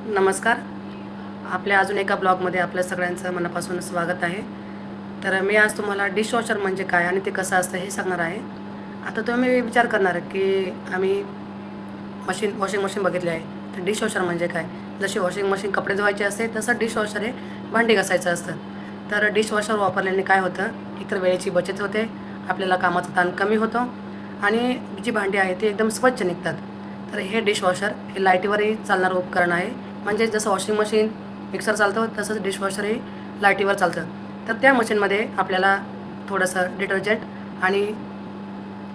नमस्कार. आपल्या अजून एका ब्लॉगमध्ये आपल्या सगळ्यांचं मनापासून स्वागत आहे. तर मी आज तुम्हाला डिशवॉशर म्हणजे काय आणि ते कसं असतं हे सांगणार आहे. आता तुम्ही विचार करणार की आम्ही वॉशिंग मशीन बघितली आहे. तर डिशवॉशर म्हणजे काय? जशी वॉशिंग मशीन कपडे धुवायचे असते तसं डिशवॉशर हे भांडी घासायचं असतं. तर डिशवॉशर वापरल्याने काय होतं, एकतर वेळेची बचत होते, आपल्याला कामाचा ताण कमी होतो आणि जी भांडी आहे ती एकदम स्वच्छ निघतात. तर हे डिशवॉशर हे लाईटीवरही चालणारं उपकरण आहे. म्हणजे जसं वॉशिंग मशीन, मिक्सर चालतं तसंच डिशवॉशरही लाईटीवर चालतं. तर त्या मशीनमध्ये आपल्याला थोडंसं डिटर्जंट आणि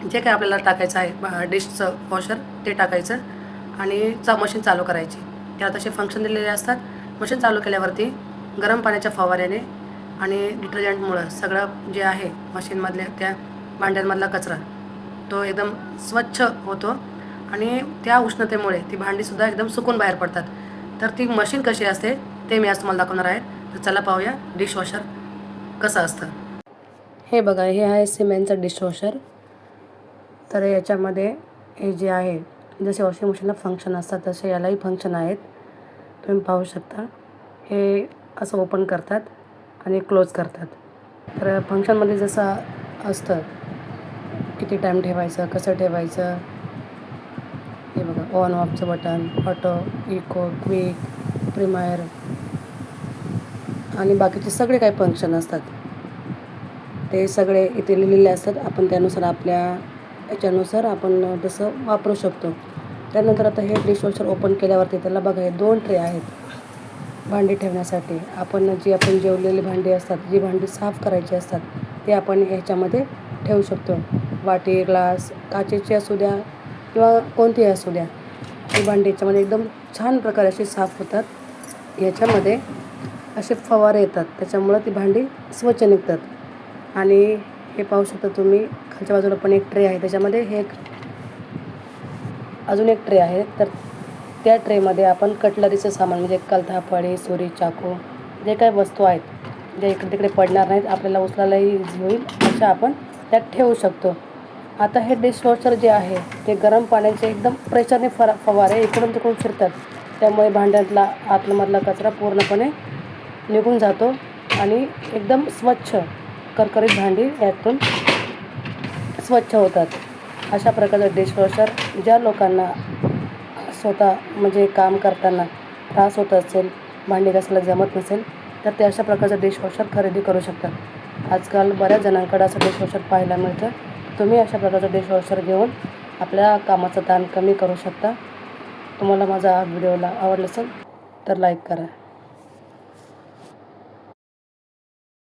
जे काही आपल्याला टाकायचं आहे डिशचं वॉशर ते टाकायचं आणि मशीन चालू करायची. त्यात असे फंक्शन दिलेले असतात. मशीन चालू केल्यावरती गरम पाण्याच्या फवाऱ्याने आणि डिटर्जंटमुळं सगळं जे आहे मशीनमधल्या त्या भांड्यांमधला कचरा तो एकदम स्वच्छ होतो आणि त्या उष्णतेमुळे ती भांडीसुद्धा एकदम सुकून बाहेर पडतात. तर ती मशीन कशी असते ते मी आज तुम्हाला दाखवणार आहे. तर चला पाहूया डिशवॉशर कसं असतं. हे बघा, हे आहे सिमेंटचं डिशवॉशर. तर याच्यामध्ये हे जे आहे, जसे वॉशिंग मशीनला फंक्शन असतात तसे यालाही फंक्शन आहेत. तुम्ही पाहू शकता. हे असं ओपन करतात आणि क्लोज करतात. तर फंक्शनमध्ये जसं असतं किती टाईम ठेवायचं, कसं ठेवायचं, हे बघा ऑन ऑफचं button, auto, eco, quick, premier आणि बाकीचे सगळे काही फंक्शन असतात ते सगळे इथे लिहिलेले असतात. आपण त्यानुसार आपल्या याच्यानुसार आपण तसं वापरू शकतो. त्यानंतर आता हे डिशवॉशर ओपन केल्यावरती त्याला बघा हे 2 ट्रे आहेत भांडी ठेवण्यासाठी. आपण जेवलेली भांडी असतात, जी भांडी साफ करायची असतात ते आपण ह्याच्यामध्ये ठेवू शकतो. वाटी, ग्लास, काचेची असू द्या किंवा कोणतीही असू द्या, ही भांडी याच्यामध्ये एकदम छान प्रकारे अशी साफ होतात. ह्याच्यामध्ये असे फवारे येतात, त्याच्यामुळं ती भांडी स्वच्छ निघतात. आणि हे पाहू शकता तुम्ही, खालच्या बाजूला पण एक ट्रे आहे, त्याच्यामध्ये हे अजून एक ट्रे आहे. तर त्या ट्रेमध्ये आपण कटलरीचं सामान म्हणजे कलथा, फळी, सुरी, चाकू, जे काही वस्तू आहेत ज्या इकडे तिकडे पडणार नाहीत, आपल्याला उचलायलाही इझी होईल अशा आपण त्यात ठेवू शकतो. आता हे डिशवॉशर जे आहे ते गरम पाण्याचे एकदम प्रेशरने फवारे इकडून तिकडून फिरतात. त्यामुळे भांड्यातला आतमधला कचरा पूर्णपणे निघून जातो आणि एकदम स्वच्छ करकरीत भांडी यातून स्वच्छ होतात. अशा प्रकारचं डिशवॉशर ज्या लोकांना स्वतः म्हणजे काम करताना त्रास होत असेल, भांडी घासायला जमत नसेल, तर ते अशा प्रकारचं डिशवॉशर खरेदी करू शकतात. आजकाल बऱ्याच जणांकडे असं डिशवॉशर पाहायला मिळतं. तुम्ही अशा प्रकारचं डिशवॉशर घेऊन आपल्या कामाचा ताण कमी करू शकता. तुम्हाला माझा हा व्हिडिओला आवडला असेल तर लाईक करा.